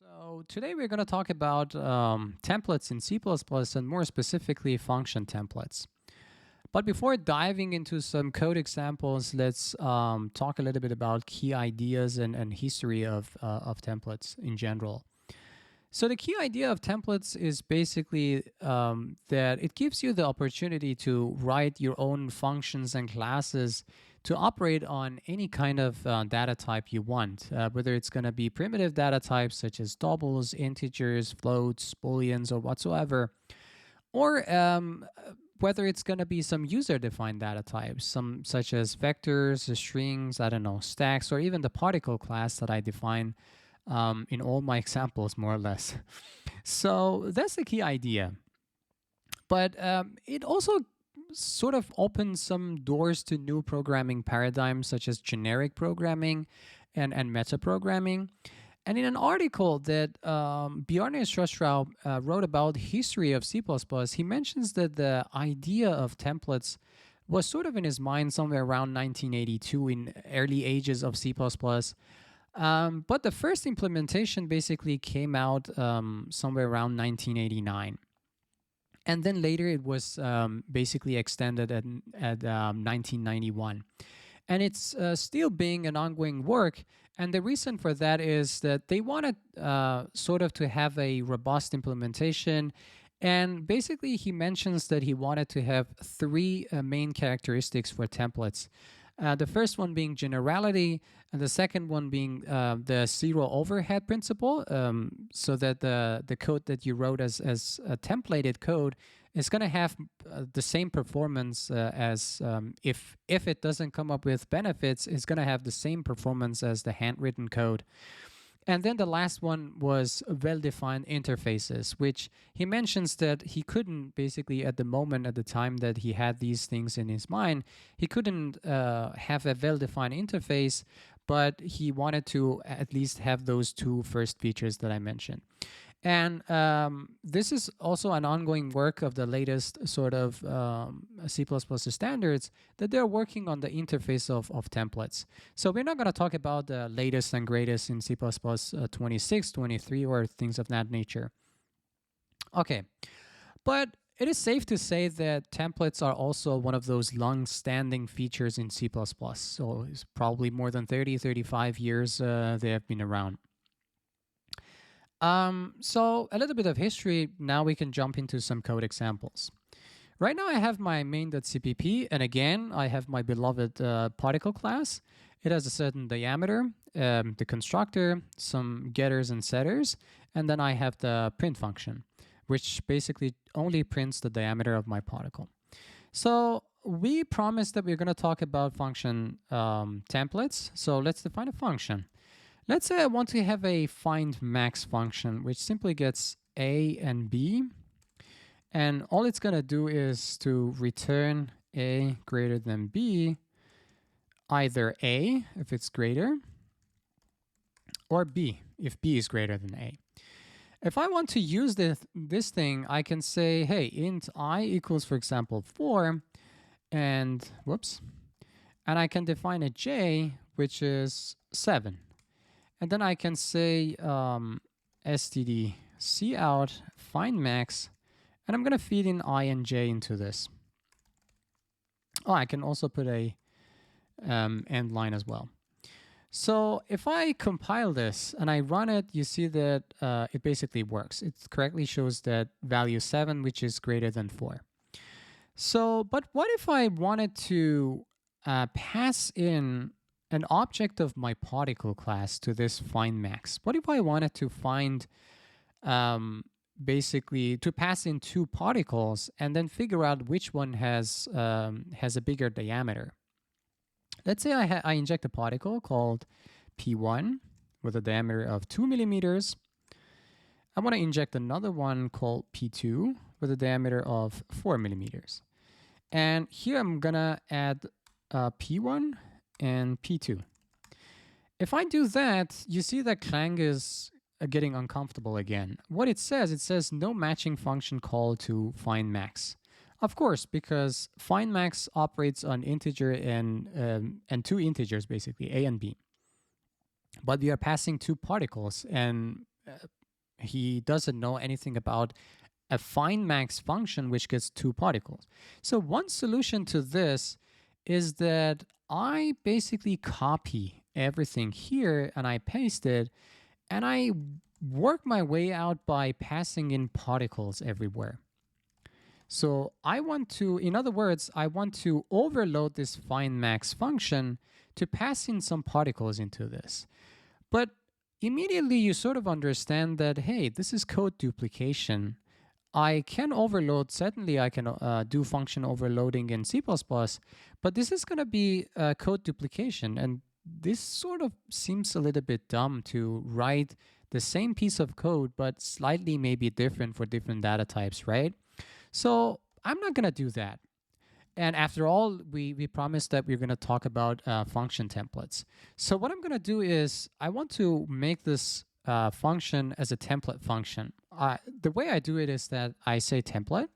So today we're going to talk about templates in C++ and more specifically function templates. But before diving into some code examples, let's talk a little bit about key ideas and history of templates in general. So the key idea of templates is basically that it gives you the opportunity to write your own functions and classes to operate on any kind of data type you want, whether it's going to be primitive data types such as doubles, integers, floats, booleans, or whatsoever, or whether it's going to be some user-defined data types, some such as vectors, strings, I don't know, stacks, or even the particle class that I define in all my examples, more or less. So that's the key idea. But it also sort of opens some doors to new programming paradigms, such as generic programming and meta programming. And in an article that Bjarne Stroustrup wrote about the history of C++, he mentions that the idea of templates was sort of in his mind somewhere around 1982 in early ages of C++. But the first implementation basically came out somewhere around 1989. And then later it was basically extended at 1991. And it's still being an ongoing work. And the reason for that is that they wanted sort of to have a robust implementation. And basically, he mentions that he wanted to have three main characteristics for templates. The first one being generality, and the second one being the zero overhead principle, so that the code that you wrote as a templated code is going to have the same performance as if it doesn't come up with benefits, it's going to have the same performance as the handwritten code. And then the last one was well-defined interfaces, which he mentions that he couldn't basically at the time that he had these things in his mind, he couldn't have a well-defined interface, but he wanted to at least have those two first features that I mentioned. And this is also an ongoing work of the latest sort of C++ standards that they're working on the interface of templates. So we're not going to talk about the latest and greatest in C++ 26, 23, or things of that nature. Okay, but it is safe to say that templates are also one of those long-standing features in C++. So it's probably more than 30, 35 years they have been around. So a little bit of history. Now we can jump into some code examples. Right now I have my main.cpp, and again, I have my beloved particle class. It has a certain diameter, the constructor, some getters and setters, and then I have the print function, which basically only prints the diameter of my particle. So we promised that we're going to talk about function templates. So let's define a function. Let's say I want to have a find max function, which simply gets a and b. And all it's going to do is to return a greater than b, either a if it's greater, or b if b is greater than a. If I want to use this thing, I can say, hey, int I equals, for example, 4, and and I can define a j, which is 7. And then I can say std cout find max, and I'm going to feed in I and j into this. Oh, I can also put a end line as well. So if I compile this and I run it, you see that it basically works. It correctly shows that value 7, which is greater than 4. So, but what if I wanted to pass in an object of my particle class to this find max? What if I wanted to find basically to pass in two particles and then figure out which one has a bigger diameter? Let's say I inject a particle called P1 with a diameter of 2 millimeters. I want to inject another one called P2 with a diameter of 4 millimeters. And here I'm going to add P1 and P2. If I do that, you see that Clang is getting uncomfortable again. What it says no matching function call to find max. Of course, because find max operates on integer and two integers, basically, a and b. But we are passing two particles, and he doesn't know anything about a find max function which gets two particles. So one solution to this is that I basically copy everything here and I paste it, and I work my way out by passing in particles everywhere. So I want to, in other words, I want to overload this find max function to pass in some particles into this. But immediately you sort of understand that, hey, this is code duplication. I can overload, certainly I can do function overloading in C++, but this is going to be code duplication. And this sort of seems a little bit dumb to write the same piece of code, but slightly maybe different for different data types, right? So I'm not going to do that. And after all, we promised that we're going to talk about function templates. So what I'm going to do is I want to make this function as a template function. The way I do it is that I say template,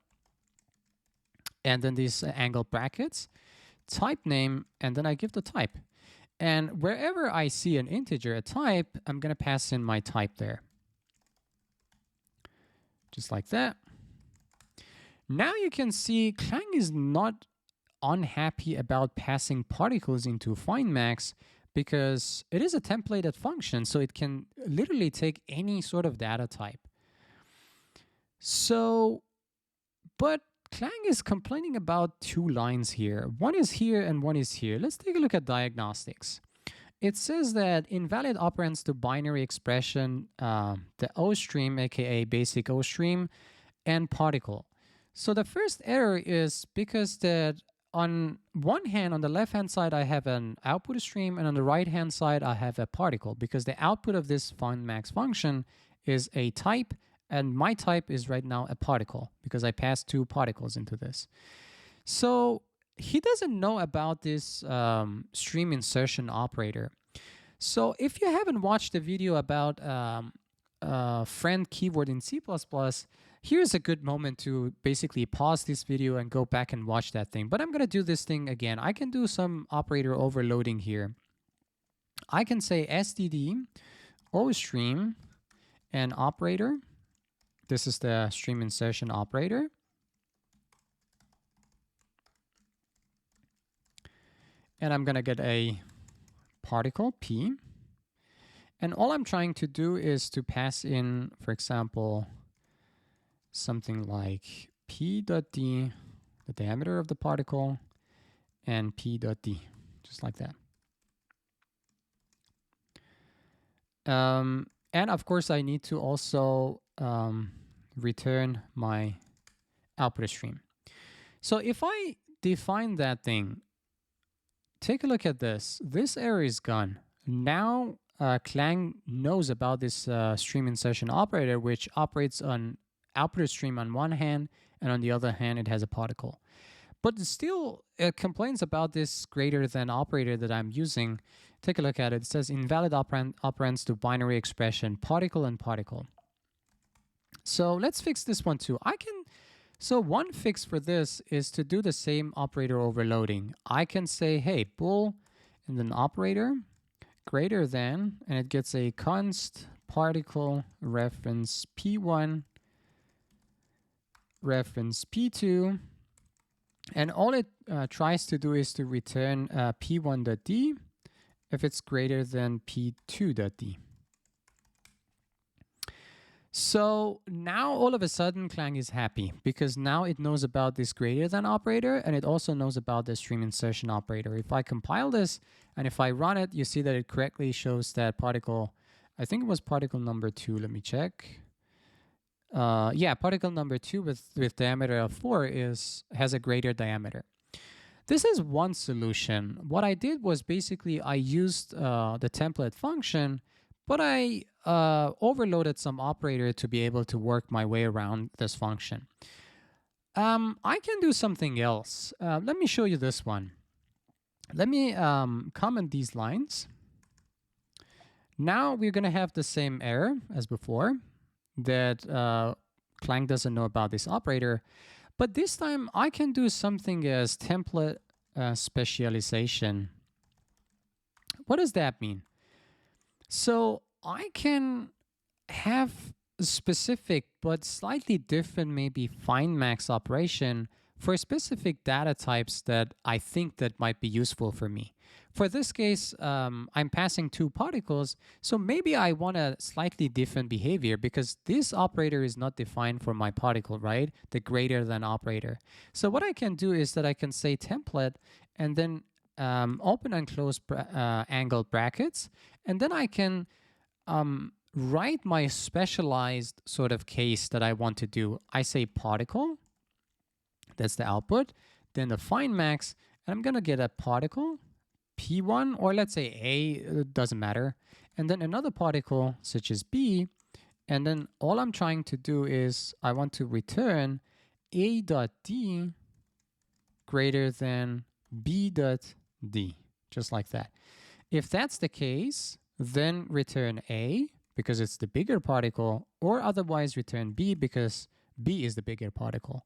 and then these angle brackets, type name, and then I give the type. And wherever I see an integer, a type, I'm going to pass in my type there. Just like that. Now you can see Clang is not unhappy about passing particles into findMax because it is a templated function, so it can literally take any sort of data type. So, but Clang is complaining about two lines here. One is here and one is here. Let's take a look at diagnostics. It says that invalid operands to binary expression, the O stream, aka basic O stream, and particle. So the first error is because that on one hand, on the left-hand side, I have an output stream, and on the right-hand side, I have a particle, because the output of this findMax function is a type, and my type is right now a particle, because I passed two particles into this. So he doesn't know about this stream insertion operator. So if you haven't watched the video about friend keyword in C++, here's a good moment to basically pause this video and go back and watch that thing. But I'm going to do this thing again. I can do some operator overloading here. I can say std ostream and operator. This is the stream insertion operator. And I'm going to get a particle P. And all I'm trying to do is to pass in, for example, something like P.d, the diameter of the particle, and P.d, just like that. And of course, I need to also return my output stream. So if I define that thing, take a look at this. This error is gone. Now Clang knows about this stream insertion operator, which operates on output stream on one hand, and on the other hand, it has a particle. But still, it complains about this greater than operator that I'm using. Take a look at it. It says invalid operands to binary expression, particle and particle. So let's fix this one too. So one fix for this is to do the same operator overloading. I can say, hey, bool, and then operator greater than, and it gets a const particle reference P1 reference P2, and all it tries to do is to return P1.d if it's greater than P2.d. So now all of a sudden Clang is happy because now it knows about this greater than operator, and it also knows about the stream insertion operator. If I compile this and if I run it, you see that it correctly shows that particle, I think it was particle number 2, let me check. Yeah, particle number 2 with diameter of 4 has a greater diameter. This is one solution. What I did was basically I used the template function, but I overloaded some operator to be able to work my way around this function. I can do something else. Let me show you this one. Let me comment these lines. Now we're going to have the same error as before, that Clang doesn't know about this operator. But this time I can do something as template specialization. What does that mean? So I can have specific but slightly different maybe find max operation for specific data types that I think that might be useful for me. For this case, I'm passing two particles, so maybe I want a slightly different behavior because this operator is not defined for my particle, right? The greater than operator. So what I can do is that I can say template and then open and close angled brackets, and then I can write my specialized sort of case that I want to do. I say particle, that's the output, then the find max, and I'm gonna get a particle, P1, or let's say A, it doesn't matter, and then another particle such as B, and then all I'm trying to do is I want to return A dot D greater than B dot D, just like that. If that's the case, then return A, because it's the bigger particle, or otherwise return B because B is the bigger particle.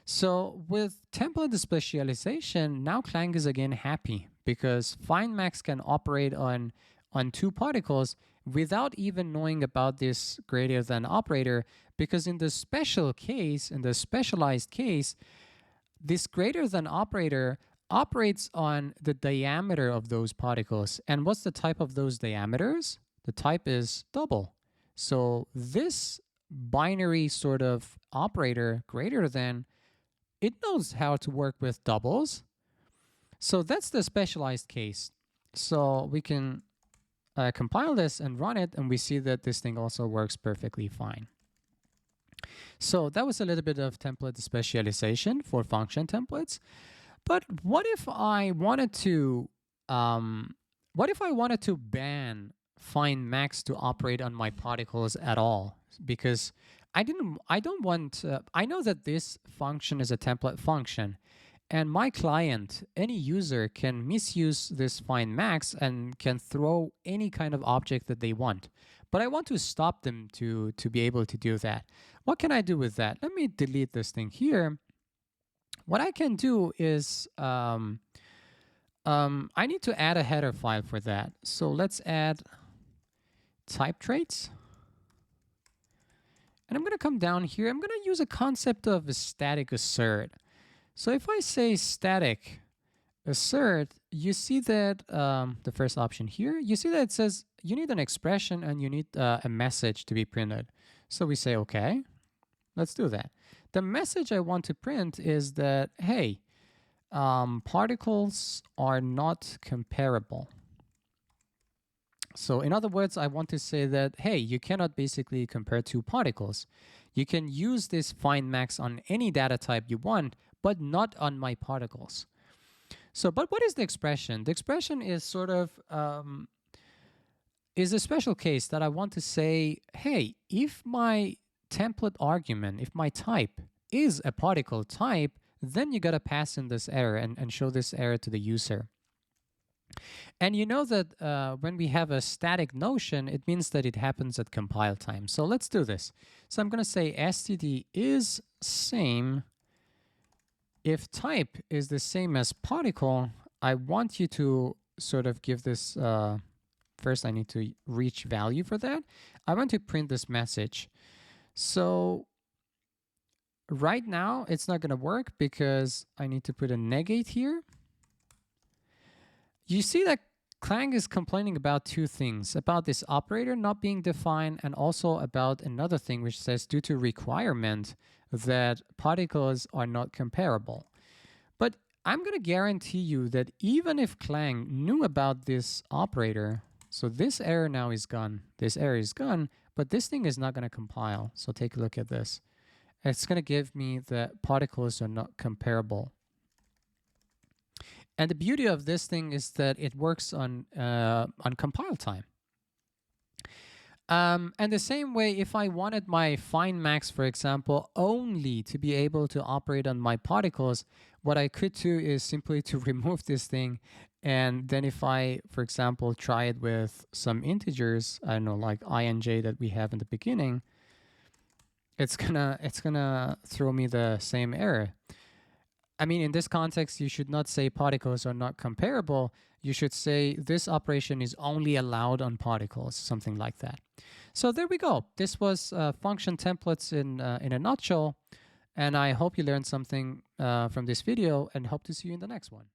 So with template specialization, now Clang is again happy because FindMax can operate on two particles without even knowing about this greater than operator, because in the special case, in the specialized case, this greater than operator operates on the diameter of those particles. And what's the type of those diameters? The type is double. So this binary sort of operator greater than, it knows how to work with doubles. So that's the specialized case. So we can compile this and run it, and we see that this thing also works perfectly fine. So that was a little bit of template specialization for function templates. But what if I wanted to ban find max to operate on my particles at all? Because I don't want, I know that this function is a template function, and my client, any user, can misuse this find max and can throw any kind of object that they want. But I want to stop them to be able to do that. What can I do with that? Let me delete this thing here. What I can do is I need to add a header file for that. So let's add type traits. And I'm going to come down here. I'm going to use a concept of a static assert. So if I say static assert, you see that the first option here, you see that it says you need an expression and you need a message to be printed. So we say, okay, let's do that. The message I want to print is that, hey, particles are not comparable. So in other words, I want to say that, hey, you cannot basically compare two particles. You can use this find max on any data type you want, but not on my particles. So, but what is the expression? The expression is sort of, is a special case that I want to say, hey, if my template argument, if my type is a particle type, then you got to pass in this error and show this error to the user. And you know that when we have a static notion, it means that it happens at compile time. So let's do this. So I'm going to say std is same. If type is the same as particle, I want you to sort of give this, first I need to reach value for that. I want to print this message. So right now it's not going to work because I need to put a negate here. You see that Clang is complaining about two things, about this operator not being defined and also about another thing which says due to requirement that particles are not comparable. But I'm going to guarantee you that even if Clang knew about this operator, so this error now is gone, this error is gone, but this thing is not going to compile. So take a look at this. It's going to give me that particles are not comparable. And the beauty of this thing is that it works on compile time. And the same way, if I wanted my find max, for example, only to be able to operate on my particles, what I could do is simply to remove this thing. And then if I, for example, try it with some integers, I don't know, like ij that we have in the beginning, it's gonna throw me the same error. I mean, in this context, you should not say particles are not comparable. you should say this operation is only allowed on particles, something like that. So there we go. This was function templates in a nutshell. And I hope you learned something from this video and hope to see you in the next one.